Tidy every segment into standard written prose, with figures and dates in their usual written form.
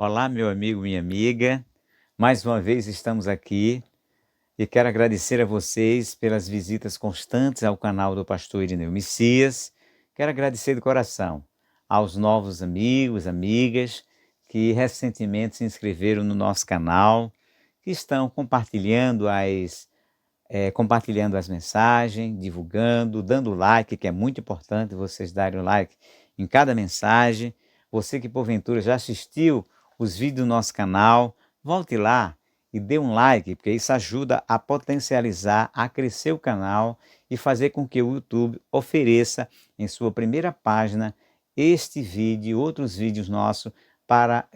Olá, meu amigo, minha amiga. Mais uma vez estamos aqui e quero agradecer a vocês pelas visitas constantes ao canal do Pastor Irineu Messias. Quero agradecer de coração aos novos amigos, amigas que recentemente se inscreveram no nosso canal, que estão compartilhando as mensagens, divulgando, dando like, que é muito importante vocês darem o like em cada mensagem. Você que porventura já assistiu os vídeos do nosso canal, volte lá e dê um like, porque isso ajuda a potencializar, a crescer o canal e fazer com que o YouTube ofereça em sua primeira página este vídeo e outros vídeos nossos para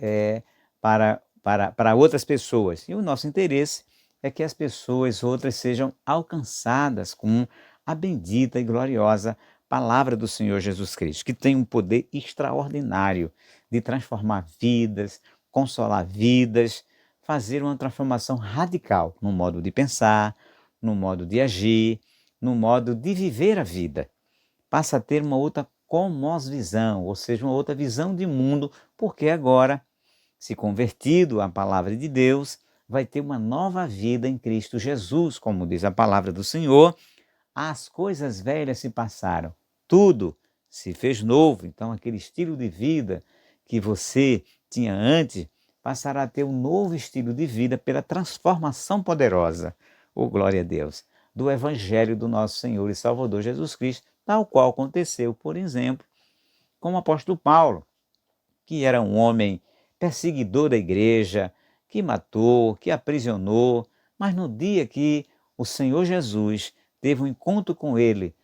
outras pessoas. E o nosso interesse é que as pessoas outras sejam alcançadas com a bendita e gloriosa palavra do Senhor Jesus Cristo, que tem um poder extraordinário de transformar vidas, consolar vidas, fazer uma transformação radical no modo de pensar, no modo de agir, no modo de viver a vida. Passa a ter uma outra cosmovisão, ou seja, uma outra visão de mundo, porque agora, se convertido à palavra de Deus, vai ter uma nova vida em Cristo Jesus, como diz a palavra do Senhor. As coisas velhas se passaram, tudo se fez novo. Então, aquele estilo de vida que você tinha antes, passará a ter um novo estilo de vida pela transformação poderosa, glória a Deus, do Evangelho do nosso Senhor e Salvador Jesus Cristo, tal qual aconteceu, por exemplo, com o apóstolo Paulo, que era um homem perseguidor da igreja, que matou, que aprisionou, mas no dia que o Senhor Jesus teve um encontro com ele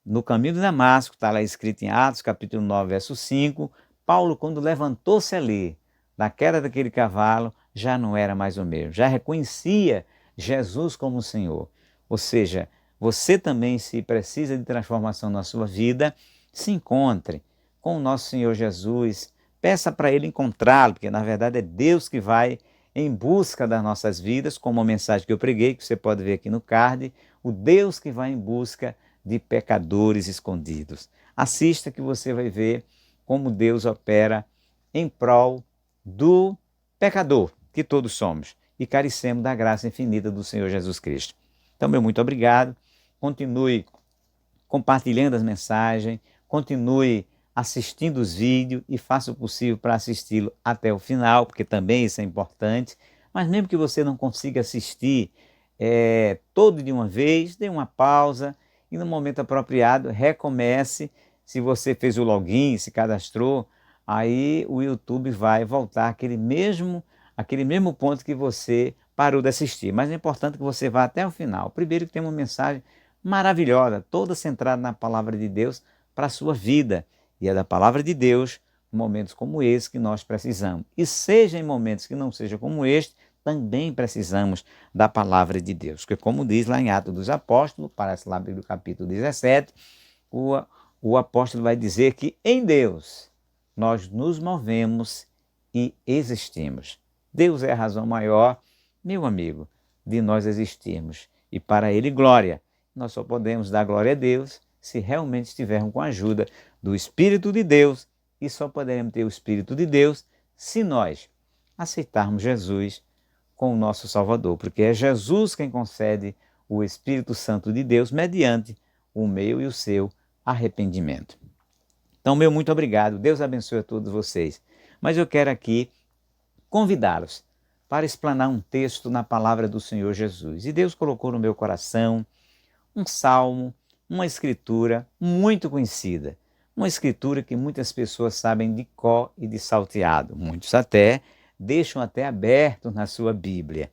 no caminho de Damasco, está lá escrito em Atos, capítulo 9, verso 5, Paulo, quando levantou-se ali, da queda daquele cavalo, já não era mais o mesmo, já reconhecia Jesus como o Senhor. Ou seja, você também, se precisa de transformação na sua vida, se encontre com o nosso Senhor Jesus, peça para Ele encontrá-lo, porque na verdade é Deus que vai em busca das nossas vidas, como a mensagem que eu preguei, que você pode ver aqui no card, o Deus que vai em busca de pecadores escondidos. Assista que você vai ver como Deus opera em prol do pecador, que todos somos, e carecemos da graça infinita do Senhor Jesus Cristo. Então, meu muito obrigado, continue compartilhando as mensagens, continue assistindo os vídeos e faça o possível para assisti-lo até o final, porque também isso é importante. Mas mesmo que você não consiga assistir todo de uma vez, dê uma pausa e no momento apropriado recomece. Se você fez o login, se cadastrou, aí o YouTube vai voltar aquele mesmo ponto que você parou de assistir. Mas é importante que você vá até o final. Primeiro que tem uma mensagem maravilhosa, toda centrada na palavra de Deus para a sua vida. E é da palavra de Deus, em momentos como esse, que nós precisamos. E seja em momentos que não seja como este, também precisamos da palavra de Deus. Porque como diz lá em Atos dos Apóstolos, parece lá no capítulo 17, o apóstolo vai dizer que em Deus nós nos movemos e existimos. Deus é a razão maior, meu amigo, de nós existirmos. E para Ele glória. Nós só podemos dar glória a Deus se realmente estivermos com a ajuda do Espírito de Deus, e só poderemos ter o Espírito de Deus se nós aceitarmos Jesus como nosso Salvador, porque é Jesus quem concede o Espírito Santo de Deus mediante o meu e o seu arrependimento. Então, meu muito obrigado, Deus abençoe a todos vocês. Mas eu quero aqui convidá-los para explanar um texto na palavra do Senhor Jesus. E Deus colocou no meu coração um salmo, uma escritura muito conhecida, uma escritura que muitas pessoas sabem de cor e de salteado, muitos até deixam até aberto na sua Bíblia,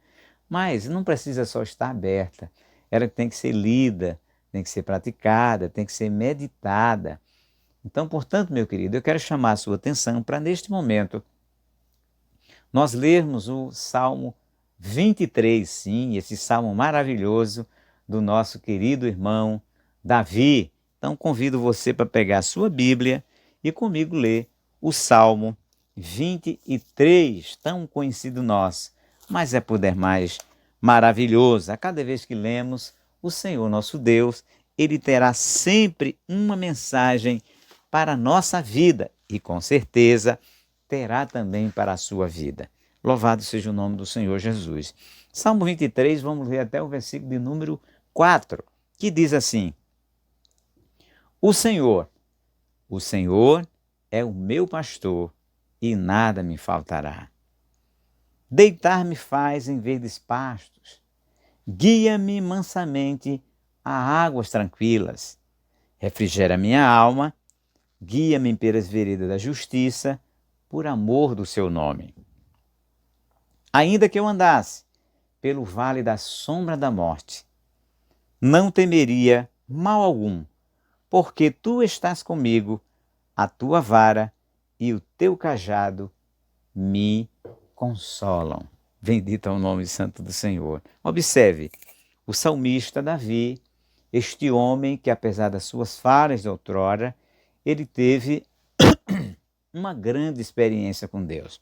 mas não precisa só estar aberta, ela tem que ser lida, tem que ser praticada, tem que ser meditada. Então, portanto, meu querido, eu quero chamar a sua atenção para, neste momento, nós lermos o Salmo 23, sim, esse salmo maravilhoso do nosso querido irmão Davi. Então convido você para pegar a sua Bíblia e comigo ler o Salmo 23, tão conhecido nosso, mas é por demais maravilhoso. A cada vez que lemos, o Senhor nosso Deus, Ele terá sempre uma mensagem para a nossa vida e com certeza terá também para a sua vida. Louvado seja o nome do Senhor Jesus. Salmo 23, vamos ler até o versículo de número 4, que diz assim: O Senhor é o meu pastor e nada me faltará. Deitar-me faz em verdes pastos, guia-me mansamente a águas tranquilas. Refrigera minha alma, guia-me pelas veredas da justiça, por amor do seu nome. Ainda que eu andasse pelo vale da sombra da morte, não temeria mal algum, porque tu estás comigo, a tua vara e o teu cajado me consolam. Bendito é o nome santo do Senhor. Observe, o salmista Davi, este homem que, apesar das suas falhas de outrora, ele teve uma grande experiência com Deus.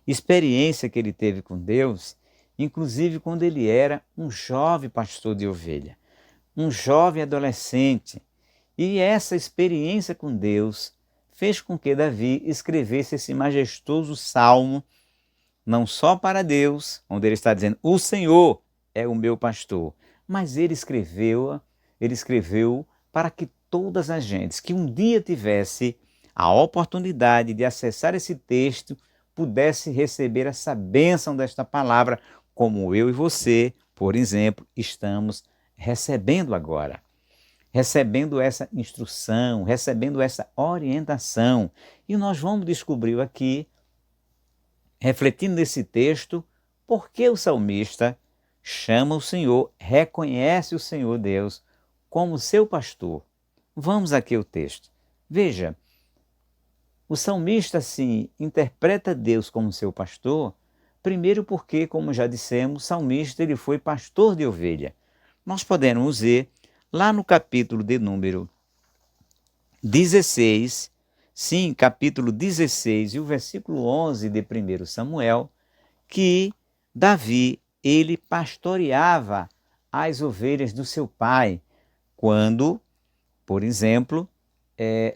Experiência que ele teve com Deus, inclusive quando ele era um jovem pastor de ovelha, um jovem adolescente. E essa experiência com Deus fez com que Davi escrevesse esse majestoso salmo, não só para Deus, onde ele está dizendo, o Senhor é o meu pastor, mas ele escreveu para que todas as gentes que um dia tivesse a oportunidade de acessar esse texto, pudesse receber essa bênção desta palavra, como eu e você, por exemplo, estamos recebendo agora. Recebendo essa instrução, recebendo essa orientação. E nós vamos descobrir aqui, refletindo nesse texto, por que o salmista chama o Senhor, reconhece o Senhor Deus como seu pastor. Vamos aqui ao texto. Veja, o salmista, sim, interpreta Deus como seu pastor, primeiro porque, como já dissemos, o salmista ele foi pastor de ovelha. Nós podemos ver lá no capítulo de número 16, sim, capítulo 16 e o versículo 11 de 1 Samuel, que Davi, ele pastoreava as ovelhas do seu pai, quando, por exemplo,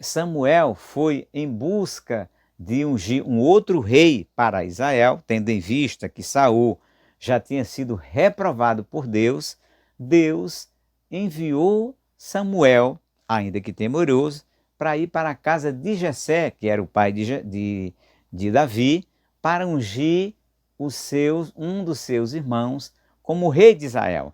Samuel foi em busca de ungir um outro rei para Israel, tendo em vista que Saul já tinha sido reprovado por Deus, Deus enviou Samuel, ainda que temoroso, para ir para a casa de Jessé, que era o pai de Davi, para ungir um dos seus irmãos como rei de Israel.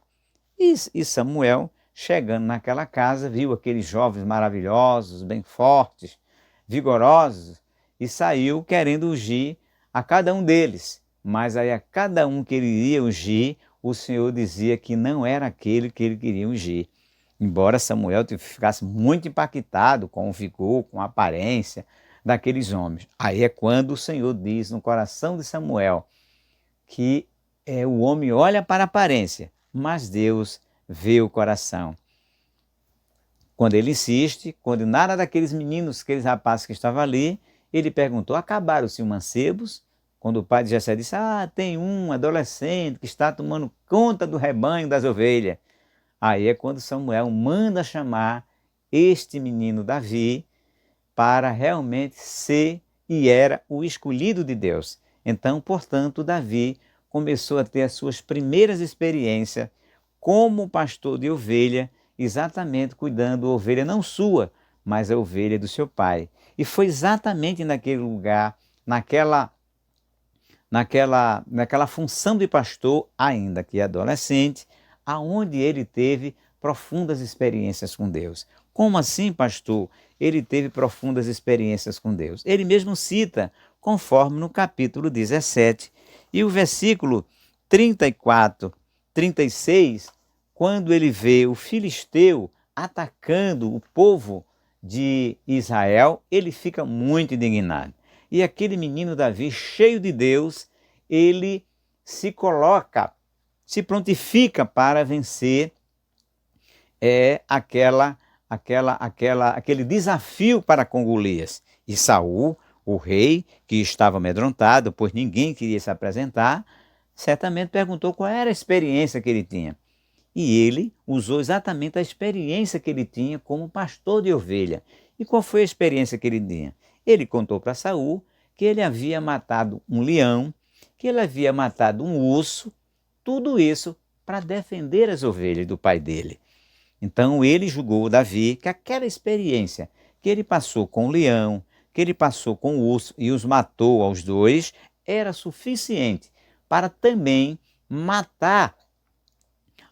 E Samuel, chegando naquela casa, viu aqueles jovens maravilhosos, bem fortes, vigorosos, e saiu querendo ungir a cada um deles. Mas aí a cada um que ele iria ungir, o Senhor dizia que não era aquele que ele queria ungir. Embora Samuel ficasse muito impactado com o vigor, com a aparência daqueles homens. Aí é quando o Senhor diz no coração de Samuel que o homem olha para a aparência, mas Deus vê o coração. Quando ele insiste, quando nada daqueles meninos, aqueles rapazes que estavam ali, ele perguntou, acabaram-se os mancebos? Quando o pai de Jessé disse, tem um adolescente que está tomando conta do rebanho das ovelhas. Aí é quando Samuel manda chamar este menino Davi para realmente ser e era o escolhido de Deus. Então, portanto, Davi começou a ter as suas primeiras experiências como pastor de ovelha, exatamente cuidando da ovelha não sua, mas a ovelha do seu pai. E foi exatamente naquele lugar, naquela função de pastor, ainda que adolescente, aonde ele teve profundas experiências com Deus. Como assim, pastor? Ele teve profundas experiências com Deus. Ele mesmo cita, conforme no capítulo 17, e o versículo 34, 36, quando ele vê o filisteu atacando o povo de Israel, ele fica muito indignado. E aquele menino Davi, cheio de Deus, ele se coloca, se prontifica para vencer aquele desafio para com Golias. E Saul, o rei, que estava amedrontado, pois ninguém queria se apresentar, certamente perguntou qual era a experiência que ele tinha. E ele usou exatamente a experiência que ele tinha como pastor de ovelha. E qual foi a experiência que ele tinha? Ele contou para Saul que ele havia matado um leão, que ele havia matado um urso, tudo isso para defender as ovelhas do pai dele. Então ele julgou Davi que aquela experiência que ele passou com o leão, que ele passou com o urso e os matou aos dois, era suficiente para também matar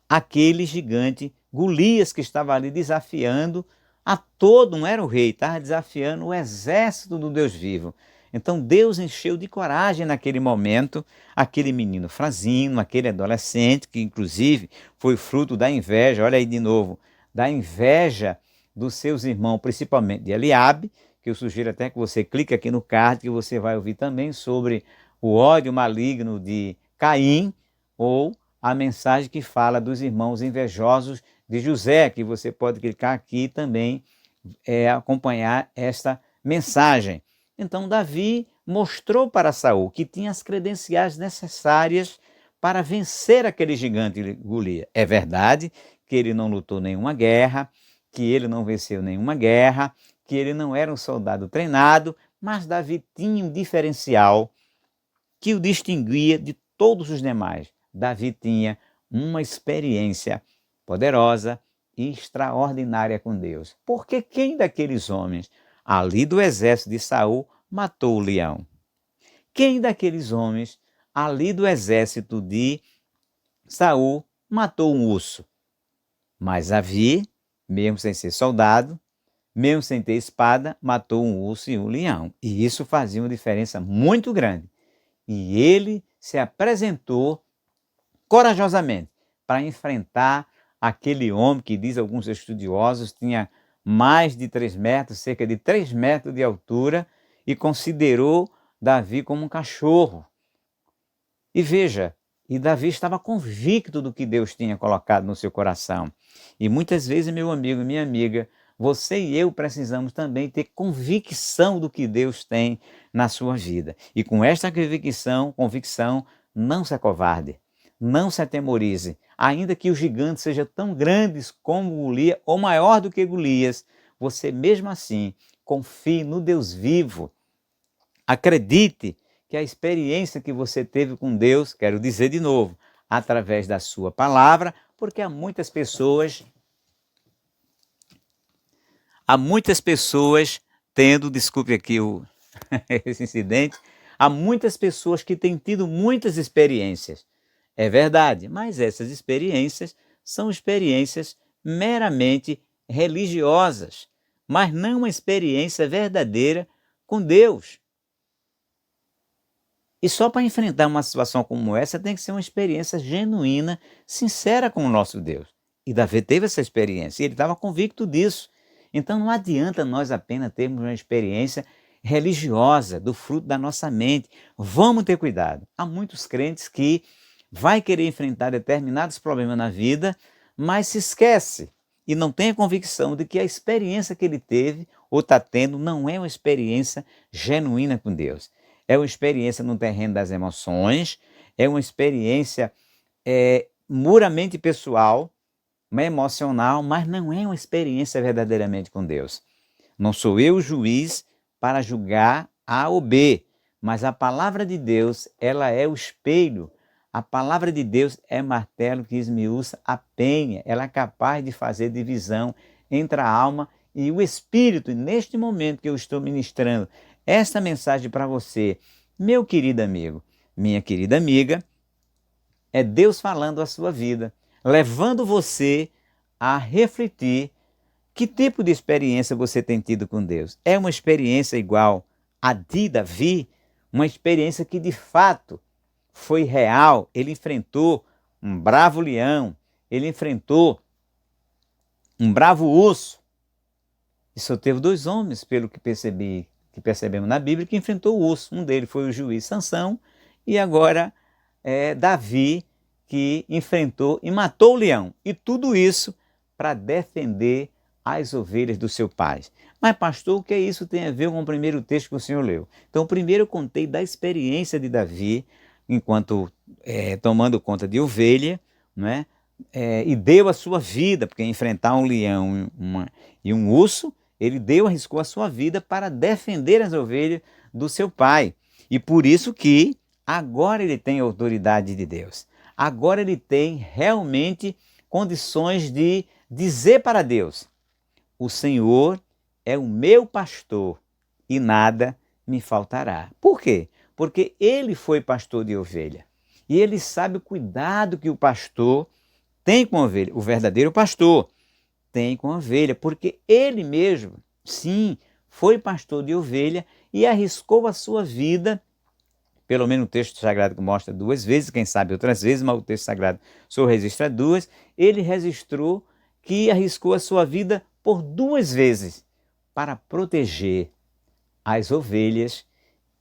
aquele gigante Golias que estava ali desafiando a todo, não era o rei, estava desafiando o exército do Deus vivo. Então Deus encheu de coragem naquele momento aquele menino franzino, aquele adolescente, que inclusive foi fruto da inveja, olha aí de novo, da inveja dos seus irmãos, principalmente de Eliabe, que eu sugiro até que você clique aqui no card, que você vai ouvir também sobre o ódio maligno de Caim, ou a mensagem que fala dos irmãos invejosos de José, que você pode clicar aqui também acompanhar esta mensagem. Então Davi mostrou para Saul que tinha as credenciais necessárias para vencer aquele gigante Golias. É verdade que ele não lutou nenhuma guerra, que ele não venceu nenhuma guerra, que ele não era um soldado treinado, mas Davi tinha um diferencial que o distinguia de todos os demais. Davi tinha uma experiência poderosa e extraordinária com Deus. Porque quem daqueles homens ali do exército de Saul matou o leão? Quem daqueles homens ali do exército de Saul matou um urso? Mas Davi, mesmo sem ser soldado, mesmo sem ter espada, matou um urso e um leão. E isso fazia uma diferença muito grande. E ele se apresentou corajosamente para enfrentar aquele homem que, diz alguns estudiosos, tinha mais de 3 metros, cerca de 3 metros de altura, e considerou Davi como um cachorro. E veja, e Davi estava convicto do que Deus tinha colocado no seu coração. E muitas vezes, meu amigo e minha amiga, você e eu precisamos também ter convicção do que Deus tem na sua vida. E com esta convicção, não se acovarde, não se atemorize. Ainda que o gigante seja tão grande como Golias, ou maior do que Golias, você mesmo assim confie no Deus vivo. Acredite que a experiência que você teve com Deus, quero dizer de novo, através da sua palavra, porque há muitas pessoas tendo, desculpe aqui esse incidente, há muitas pessoas que têm tido muitas experiências. É verdade, mas essas experiências são experiências meramente religiosas, mas não uma experiência verdadeira com Deus. E só para enfrentar uma situação como essa tem que ser uma experiência genuína, sincera com o nosso Deus. E Davi teve essa experiência e ele estava convicto disso. Então não adianta nós apenas termos uma experiência religiosa, do fruto da nossa mente. Vamos ter cuidado. Há muitos crentes que vai querer enfrentar determinados problemas na vida, mas se esquece e não tem a convicção de que a experiência que ele teve ou está tendo não é uma experiência genuína com Deus. É uma experiência no terreno das emoções, é uma experiência puramente pessoal, emocional, mas não é uma experiência verdadeiramente com Deus. Não sou eu o juiz para julgar A ou B, mas a palavra de Deus, ela é o espelho. A palavra de Deus é martelo que esmiuça a penha, ela é capaz de fazer divisão entre a alma e o espírito. E neste momento que eu estou ministrando esta mensagem para você, meu querido amigo, minha querida amiga, é Deus falando a sua vida, levando você a refletir que tipo de experiência você tem tido com Deus. É uma experiência igual a de Davi, uma experiência que de fato foi real. Ele enfrentou um bravo leão, ele enfrentou um bravo urso. E só teve 2 homens, pelo que percebemos na Bíblia, que enfrentou o urso. Um deles foi o juiz Sansão e agora Davi, que enfrentou e matou o leão. E tudo isso para defender as ovelhas do seu pai. Mas pastor, o que isso tem a ver com o primeiro texto que o senhor leu? Então, primeiro eu contei da experiência de Davi, enquanto tomando conta de ovelha, não é? E deu a sua vida, porque enfrentar um leão e um urso, ele arriscou a sua vida para defender as ovelhas do seu pai. E por isso que agora ele tem a autoridade de Deus. Agora ele tem realmente condições de dizer para Deus: o Senhor é o meu pastor e nada me faltará. Por quê? Porque ele foi pastor de ovelha. E ele sabe o cuidado que o pastor tem com a ovelha. O verdadeiro pastor tem com a ovelha, porque ele mesmo, sim, foi pastor de ovelha e arriscou a sua vida. Pelo menos o texto sagrado que mostra 2 vezes, quem sabe outras vezes, mas o texto sagrado só registra 2. Ele registrou que arriscou a sua vida por 2 vezes para proteger as ovelhas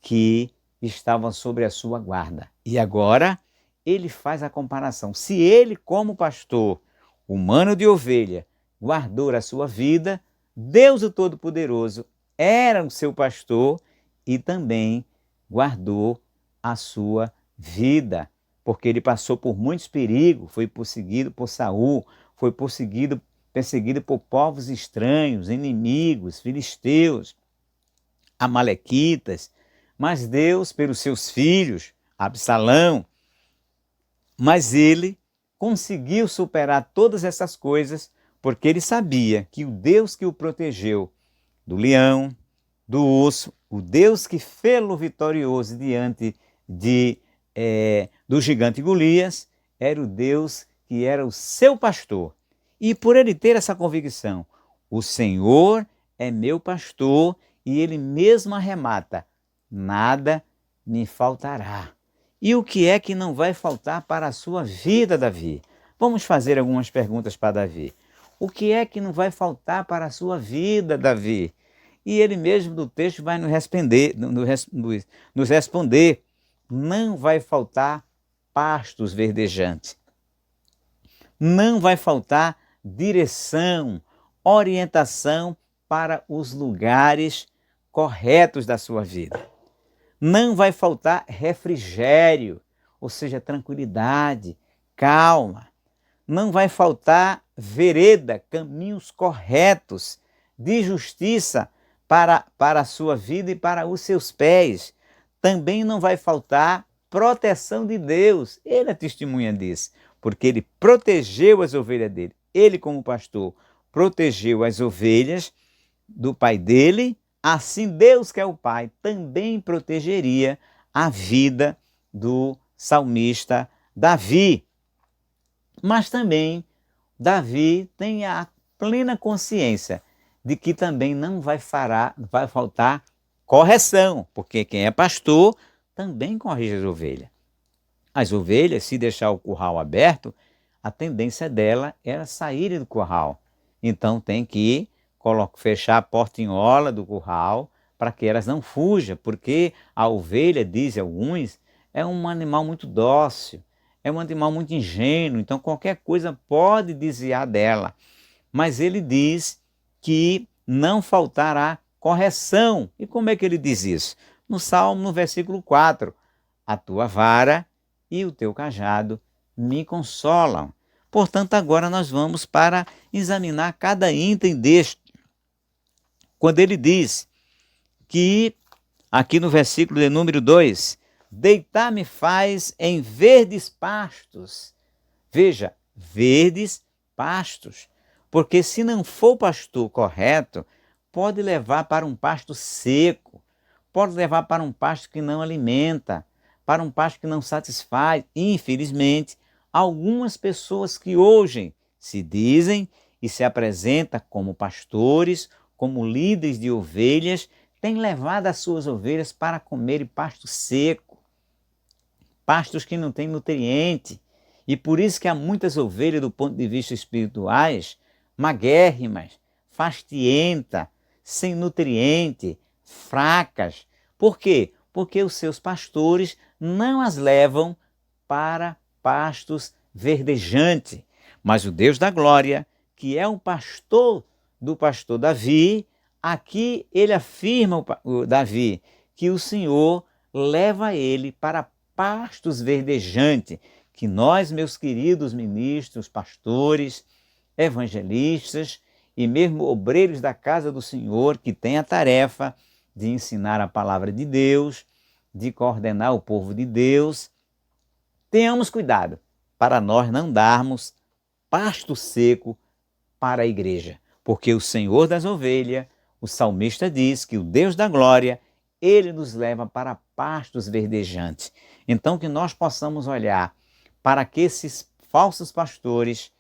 que estavam sobre a sua guarda. E agora ele faz a comparação. Se ele, como pastor humano de ovelha, guardou a sua vida, Deus o Todo-Poderoso era o seu pastor e também guardou a sua vida, porque ele passou por muitos perigos, foi perseguido por Saul, foi perseguido por povos estranhos, inimigos, filisteus, amalequitas, mas Deus, pelos seus filhos, Absalão, mas ele conseguiu superar todas essas coisas, porque ele sabia que o Deus que o protegeu do leão, do urso, o Deus que fê-lo vitorioso diante do gigante Golias, era o Deus que era o seu pastor. E por ele ter essa convicção, o Senhor é meu pastor, e ele mesmo arremata: nada me faltará. E o que é que não vai faltar para a sua vida, Davi? Vamos fazer algumas perguntas para Davi. O que é que não vai faltar para a sua vida, Davi? E ele mesmo do texto vai nos responder: não vai faltar pastos verdejantes. Não vai faltar direção, orientação para os lugares corretos da sua vida. Não vai faltar refrigério, ou seja, tranquilidade, calma. Não vai faltar vereda, caminhos corretos de justiça para a sua vida e para os seus pés. Também não vai faltar proteção de Deus. Ele é testemunha disso, porque ele protegeu as ovelhas dele. Ele, como pastor, protegeu as ovelhas do pai dele. Assim, Deus, que é o Pai, também protegeria a vida do salmista Davi. Mas também Davi tem a plena consciência de que também não vai faltar correção, porque quem é pastor também corrige as ovelhas. As ovelhas, se deixar o curral aberto, a tendência dela era sair do curral. Então tem que fechar a portinhola do curral para que elas não fujam, porque a ovelha, dizem alguns, é um animal muito dócil, é um animal muito ingênuo, então qualquer coisa pode desviar dela. Mas ele diz que não faltará correção. E como é que ele diz isso? No Salmo, no versículo 4, a tua vara e o teu cajado me consolam. Portanto, agora nós vamos para examinar cada item deste. Quando ele diz que, aqui no versículo de número 2, deitar-me faz em verdes pastos. Veja, verdes pastos. Porque se não for o pastor correto, pode levar para um pasto seco, pode levar para um pasto que não alimenta, para um pasto que não satisfaz. Infelizmente, algumas pessoas que hoje se dizem e se apresentam como pastores, como líderes de ovelhas, têm levado as suas ovelhas para comerem pasto seco, pastos que não têm nutriente. E por isso que há muitas ovelhas, do ponto de vista espirituais, maguérrimas, fastientas, sem nutriente, fracas. Por quê? Porque os seus pastores não as levam para pastos verdejantes. Mas o Deus da glória, que é o pastor do pastor Davi, aqui ele afirma, o Davi, que o Senhor leva ele para pastos verdejantes, que nós, meus queridos ministros, pastores, evangelistas e mesmo obreiros da casa do Senhor, que têm a tarefa de ensinar a palavra de Deus, de coordenar o povo de Deus. Tenhamos cuidado para nós não darmos pasto seco para a igreja, porque o Senhor das ovelhas, o salmista diz que o Deus da glória, ele nos leva para pastos verdejantes. Então que nós possamos olhar para que esses falsos pastores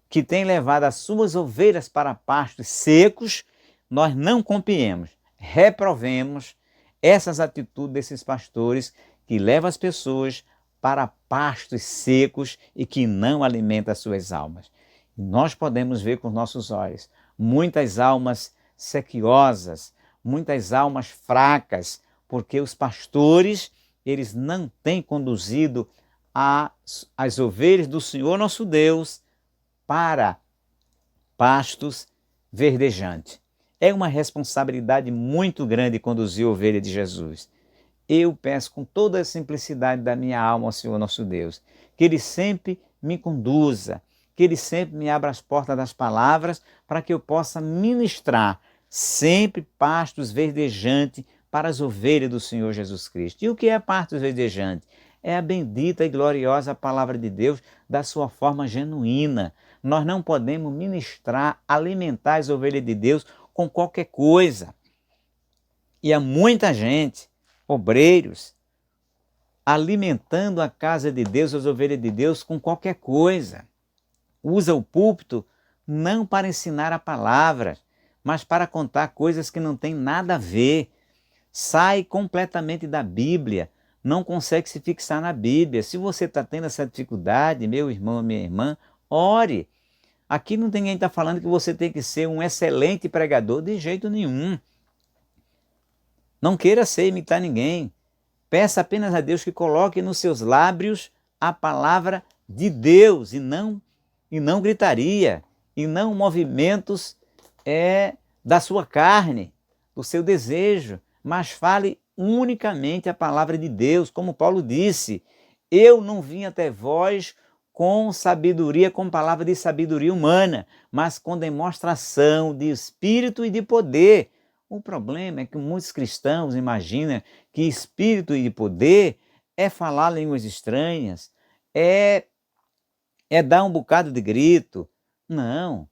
que têm levado as suas ovelhas para pastos secos, nós não compreendemos, reprovemos essas atitudes desses pastores que levam as pessoas para pastos secos e que não alimentam as suas almas. Nós podemos ver com nossos olhos muitas almas sequiosas, muitas almas fracas, porque os pastores, eles não têm conduzido as ovelhas do Senhor nosso Deus para pastos verdejantes. É uma responsabilidade muito grande conduzir a ovelha de Jesus. Eu peço com toda a simplicidade da minha alma ao Senhor nosso Deus, que Ele sempre me conduza, que Ele sempre me abra as portas das palavras para que eu possa ministrar sempre pastos verdejantes para as ovelhas do Senhor Jesus Cristo. E o que é pastos verdejantes? É a bendita e gloriosa palavra de Deus da sua forma genuína. Nós não podemos ministrar, alimentar as ovelhas de Deus com qualquer coisa. E há muita gente, obreiros, alimentando a casa de Deus, as ovelhas de Deus com qualquer coisa. Usa o púlpito não para ensinar a palavra, mas para contar coisas que não têm nada a ver. Sai completamente da Bíblia, não consegue se fixar na Bíblia. Se você está tendo essa dificuldade, meu irmão, minha irmã, ore. Aqui não tem ninguém que está falando que você tem que ser um excelente pregador, de jeito nenhum. Não queira ser imitar ninguém. Peça apenas a Deus que coloque nos seus lábios a palavra de Deus e não gritaria, e não movimentos da sua carne, do seu desejo, mas fale unicamente a palavra de Deus, como Paulo disse: eu não vim até vós com sabedoria, com palavra de sabedoria humana, mas com demonstração de espírito e de poder. O problema é que muitos cristãos imaginam que espírito e poder é falar línguas estranhas, é dar um bocado de grito. Não.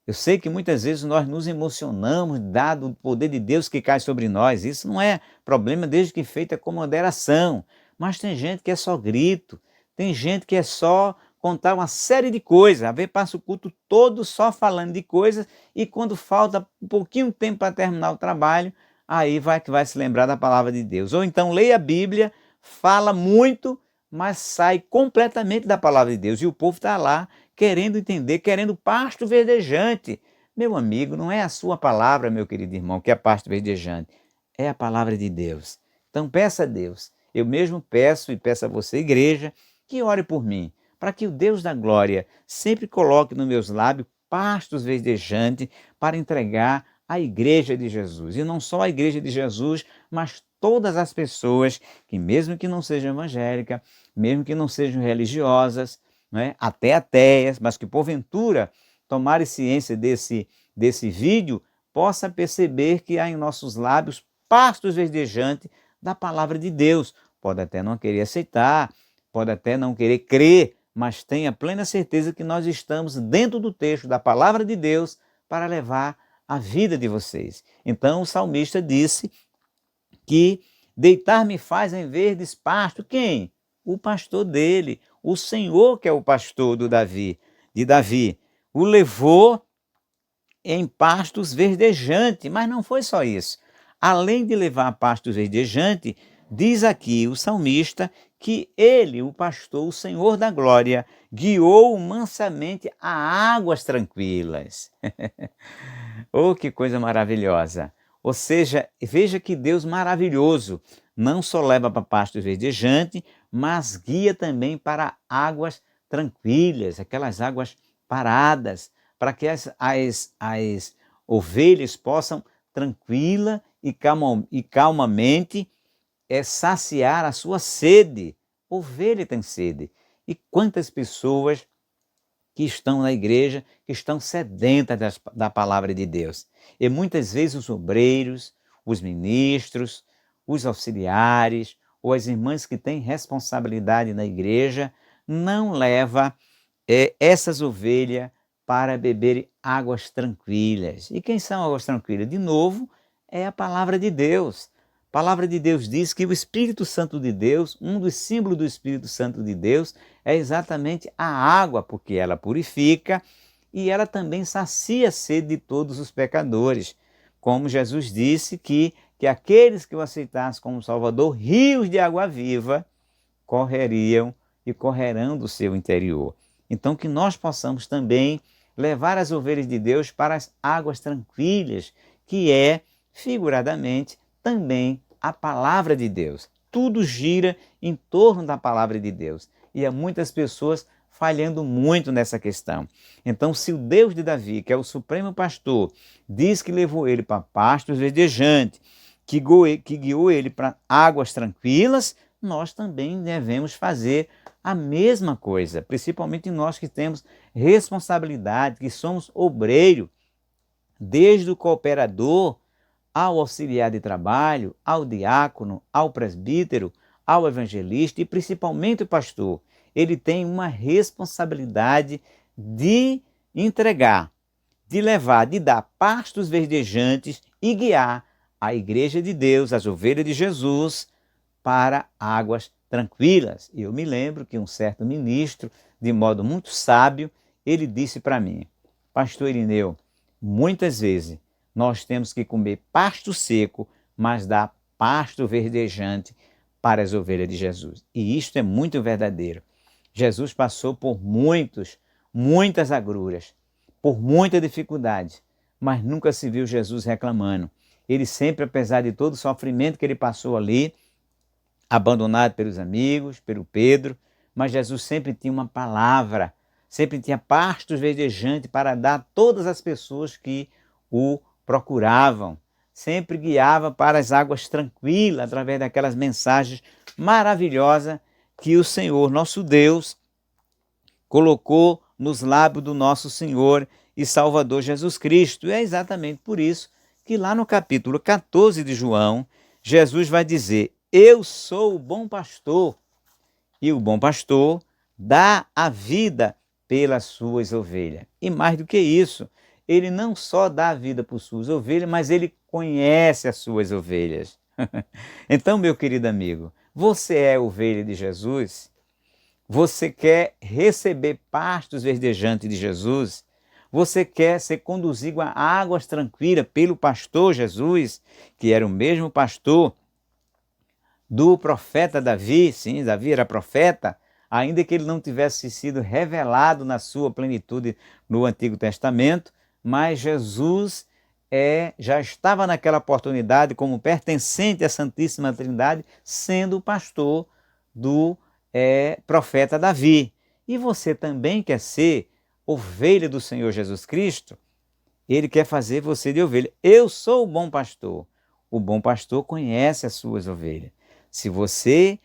Eu sei que muitas vezes nós nos emocionamos dado o poder de Deus que cai sobre nós. Isso não é problema desde que feita com moderação. Mas tem gente que é só grito, tem gente que é só contar uma série de coisas. Às vezes passa o culto todo só falando de coisas e quando falta um pouquinho de tempo para terminar o trabalho, aí vai se lembrar da palavra de Deus. Ou então leia a Bíblia, fala muito, mas sai completamente da palavra de Deus. E o povo está lá querendo entender, querendo pasto verdejante. Meu amigo, não é a sua palavra, meu querido irmão, que é pasto verdejante. É a palavra de Deus. Então peça a Deus. Eu mesmo peço e peço a você, igreja, que ore por mim, para que o Deus da glória sempre coloque nos meus lábios pastos verdejantes para entregar à igreja de Jesus. E não só a igreja de Jesus, mas todas as pessoas que, mesmo que não sejam evangélicas, mesmo que não sejam religiosas, até ateias, mas que porventura tomarem ciência desse vídeo, possa perceber que há em nossos lábios pastos verdejantes da palavra de Deus. Pode até não querer aceitar, pode até não querer crer, mas tenha plena certeza que nós estamos dentro do texto da palavra de Deus para levar a vida de vocês. Então o salmista disse que deitar-me faz em verdes pastos. Quem? O pastor dele, o Senhor, que é o pastor de Davi, o levou em pastos verdejantes. Mas não foi só isso. Além de levar a pastos verdejantes, diz aqui o salmista que ele, o pastor, o Senhor da glória, guiou mansamente a águas tranquilas. Oh, que coisa maravilhosa! Ou seja, veja que Deus maravilhoso não só leva para pastos verdejantes, mas guia também para águas tranquilas, aquelas águas paradas, para que as ovelhas possam tranquila e calmamente saciar a sua sede. Ovelha tem sede. E quantas pessoas que estão na igreja, que estão sedentas da palavra de Deus. E muitas vezes os obreiros, os ministros, os auxiliares ou as irmãs que têm responsabilidade na igreja, não leva essas ovelhas para beberem águas tranquilas. E quem são águas tranquilas? De novo, é a palavra de Deus. A palavra de Deus diz que o Espírito Santo de Deus, um dos símbolos do Espírito Santo de Deus, é exatamente a água, porque ela purifica e ela também sacia a sede de todos os pecadores. Como Jesus disse que aqueles que o aceitassem como Salvador, rios de água viva correriam e correrão do seu interior. Então que nós possamos também levar as ovelhas de Deus para as águas tranquilas, que é, figuradamente, também a palavra de Deus. Tudo gira em torno da palavra de Deus. E há muitas pessoas falhando muito nessa questão. Então, se o Deus de Davi, que é o supremo pastor, diz que levou ele para pastos verdejantes, que guiou ele para águas tranquilas, nós também devemos fazer a mesma coisa, principalmente nós que temos responsabilidade, que somos obreiro, desde o cooperador ao auxiliar de trabalho, ao diácono, ao presbítero, ao evangelista e principalmente o pastor. Ele tem uma responsabilidade de entregar, de levar, de dar pastos verdejantes e guiar a igreja de Deus, as ovelhas de Jesus, para águas tranquilas. E eu me lembro que um certo ministro, de modo muito sábio, ele disse para mim: Pastor Irineu, muitas vezes nós temos que comer pasto seco, mas dar pasto verdejante para as ovelhas de Jesus. E isto é muito verdadeiro. Jesus passou por muitas agruras, por muita dificuldade, mas nunca se viu Jesus reclamando. Ele sempre, apesar de todo o sofrimento que ele passou ali, abandonado pelos amigos, pelo Pedro, mas Jesus sempre tinha uma palavra, sempre tinha pastos verdejantes para dar a todas as pessoas que o procuravam. Sempre guiava para as águas tranquilas, através daquelas mensagens maravilhosas que o Senhor, nosso Deus, colocou nos lábios do nosso Senhor e Salvador Jesus Cristo. E é exatamente por isso que lá no capítulo 14 de João, Jesus vai dizer: eu sou o bom pastor, e o bom pastor dá a vida pelas suas ovelhas. E mais do que isso, ele não só dá a vida por suas ovelhas, mas ele conhece as suas ovelhas. Então, meu querido amigo, você é ovelha de Jesus? Você quer receber pastos verdejantes de Jesus? Você quer ser conduzido a águas tranquilas pelo pastor Jesus, que era o mesmo pastor do profeta Davi? Sim, Davi era profeta, ainda que ele não tivesse sido revelado na sua plenitude no Antigo Testamento, mas Jesus já estava naquela oportunidade como pertencente à Santíssima Trindade, sendo o pastor do profeta Davi. E você também quer ser ovelha do Senhor Jesus Cristo? Ele quer fazer você de ovelha. Eu sou o bom pastor. O bom pastor conhece as suas ovelhas. Se você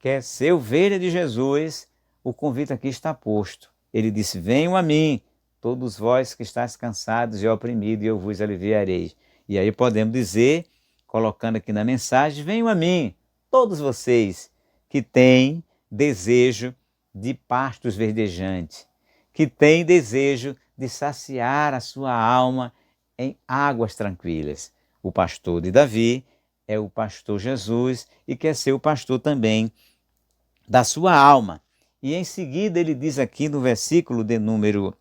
quer ser ovelha de Jesus, o convite aqui está posto. Ele disse: venham a mim, todos vós que estáis cansados e oprimidos, e eu vos aliviarei. E aí podemos dizer, colocando aqui na mensagem: venham a mim, todos vocês que têm desejo de pastos verdejantes, que têm desejo de saciar a sua alma em águas tranquilas. O pastor de Davi é o pastor Jesus e quer ser o pastor também da sua alma. E em seguida ele diz aqui no versículo de número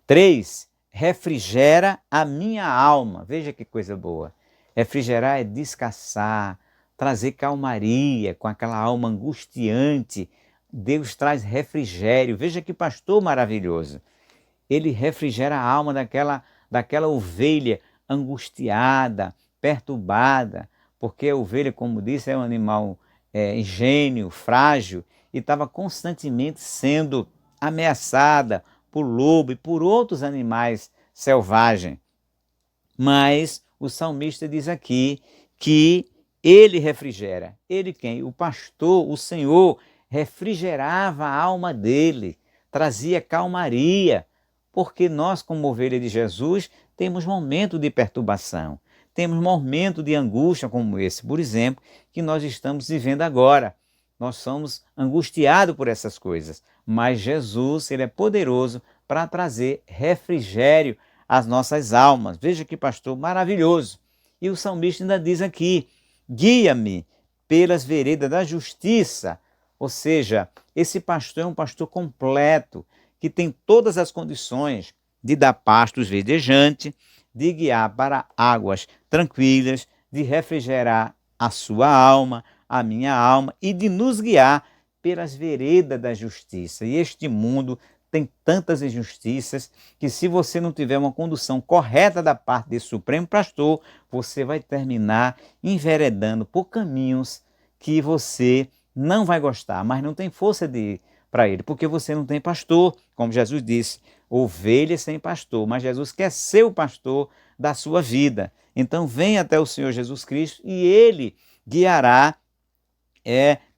3, refrigera a minha alma. Veja que coisa boa. Refrigerar é descansar, trazer calmaria com aquela alma angustiante. Deus traz refrigério. Veja que pastor maravilhoso. Ele refrigera a alma daquela ovelha angustiada, perturbada, porque a ovelha, como disse, é um animal ingênuo, frágil, e estava constantemente sendo ameaçada por lobo e por outros animais selvagens. Mas o salmista diz aqui que ele refrigera. Ele quem? O pastor, o Senhor, refrigerava a alma dele, trazia calmaria, porque nós, como ovelha de Jesus, temos momento de perturbação, temos momentos de angústia como esse, por exemplo, que nós estamos vivendo agora. Nós somos angustiados por essas coisas, mas Jesus, ele é poderoso para trazer refrigério às nossas almas. Veja que pastor maravilhoso. E o salmista ainda diz aqui: guia-me pelas veredas da justiça. Ou seja, esse pastor é um pastor completo, que tem todas as condições de dar pastos verdejantes, de guiar para águas tranquilas, de refrigerar a sua alma, a minha alma, e de nos guiar pelas veredas da justiça. E este mundo tem tantas injustiças que, se você não tiver uma condução correta da parte desse Supremo Pastor, você vai terminar enveredando por caminhos que você não vai gostar, mas não tem força de ir para ele, porque você não tem pastor. Como Jesus disse, ovelha sem pastor, mas Jesus quer ser o pastor da sua vida. Então venha até o Senhor Jesus Cristo e ele guiará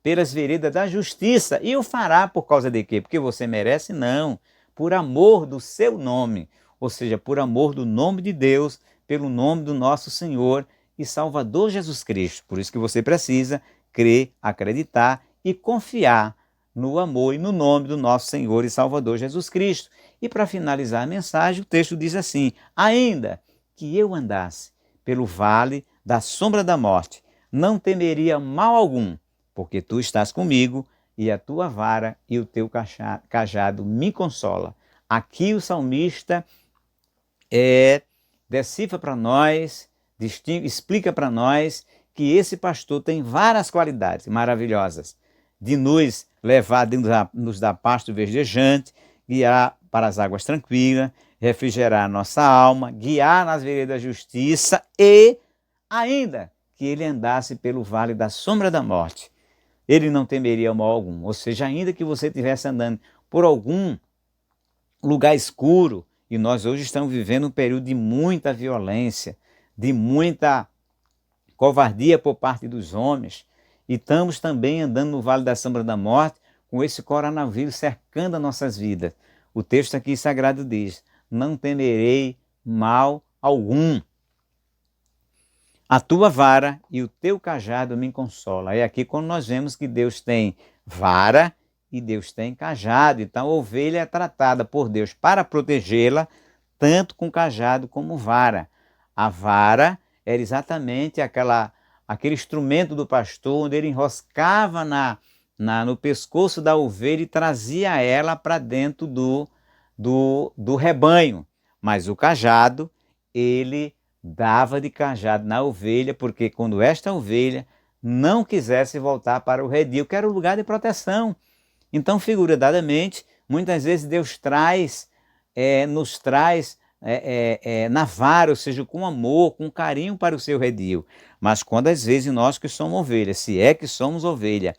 pelas veredas da justiça. E o fará por causa de quê? Porque você merece? Não. Por amor do seu nome, ou seja, por amor do nome de Deus, pelo nome do nosso Senhor e Salvador Jesus Cristo. Por isso que você precisa crer, acreditar e confiar no amor e no nome do nosso Senhor e Salvador Jesus Cristo. E para finalizar a mensagem, o texto diz assim: ainda que eu andasse pelo vale da sombra da morte, não temeria mal algum, porque tu estás comigo, e a tua vara e o teu cajado me consola. Aqui o salmista decifra para nós, explica para nós que esse pastor tem várias qualidades maravilhosas, de nos levar, de nos dar pasto verdejante, guiar para as águas tranquilas, refrigerar a nossa alma, guiar nas veredas da justiça e, ainda que ele andasse pelo vale da sombra da morte, ele não temeria mal algum. Ou seja, ainda que você estivesse andando por algum lugar escuro, e nós hoje estamos vivendo um período de muita violência, de muita covardia por parte dos homens, e estamos também andando no vale da sombra da morte, com esse coronavírus cercando as nossas vidas. O texto aqui sagrado diz: não temerei mal algum. A tua vara e o teu cajado me consola. É aqui quando nós vemos que Deus tem vara e Deus tem cajado. Então a ovelha é tratada por Deus para protegê-la, tanto com cajado como vara. A vara era exatamente aquele instrumento do pastor, onde ele enroscava no pescoço da ovelha e trazia ela para dentro do rebanho. Mas o cajado, ele dava de cajado na ovelha, porque quando esta ovelha não quisesse voltar para o redil, que era o lugar de proteção. Então, figuradamente, muitas vezes Deus nos traz na vara, ou seja, com amor, com carinho para o seu redil. Mas quando às vezes nós que somos ovelhas, se é que somos ovelha,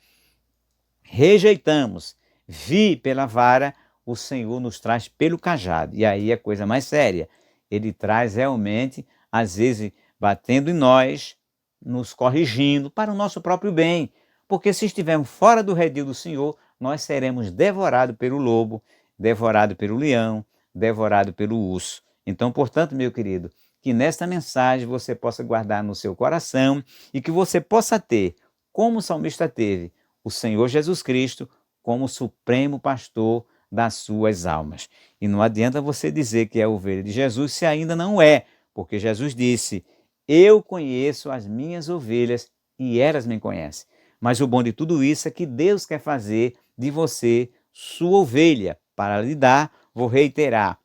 rejeitamos vir pela vara, o Senhor nos traz pelo cajado. E aí é coisa mais séria. Ele traz realmente, às vezes, batendo em nós, nos corrigindo para o nosso próprio bem. Porque se estivermos fora do redil do Senhor, nós seremos devorados pelo lobo, devorados pelo leão, devorados pelo urso. Então, portanto, meu querido, que nesta mensagem você possa guardar no seu coração e que você possa ter, como o salmista teve, o Senhor Jesus Cristo como supremo pastor das suas almas. E não adianta você dizer que é ovelha de Jesus se ainda não é, porque Jesus disse: eu conheço as minhas ovelhas e elas me conhecem. Mas o bom de tudo isso é que Deus quer fazer de você sua ovelha. Para lhe dar, vou reiterar,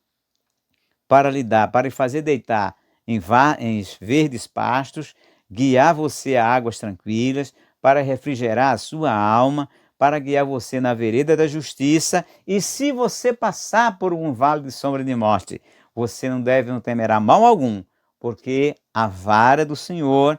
para lhe dar, para lhe fazer deitar em verdes pastos, guiar você a águas tranquilas, para refrigerar a sua alma, para guiar você na vereda da justiça. E se você passar por um vale de sombra de morte, você não temerá mal algum, porque a vara do Senhor,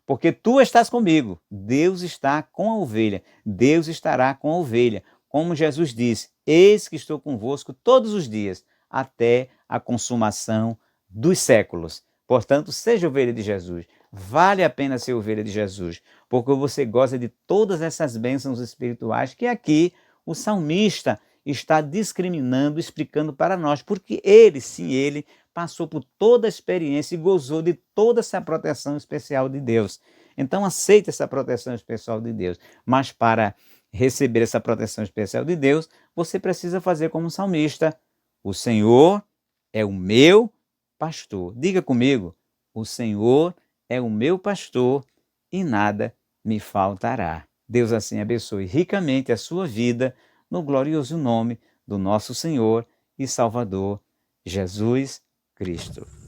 porque tu estás comigo. Deus está com a ovelha, Deus estará com a ovelha. Como Jesus disse: eis que estou convosco todos os dias, até a consumação dos séculos. Portanto, seja ovelha de Jesus. Vale a pena ser ovelha de Jesus, porque você goza de todas essas bênçãos espirituais que aqui o salmista está discriminando, explicando para nós, porque ele, sim, ele passou por toda a experiência e gozou de toda essa proteção especial de Deus. Então aceite essa proteção especial de Deus. Mas para receber essa proteção especial de Deus, você precisa fazer como um salmista: o Senhor é o meu pastor. Diga comigo: o Senhor é o meu pastor e nada me faltará. Deus assim abençoe ricamente a sua vida, no glorioso nome do nosso Senhor e Salvador Jesus Cristo.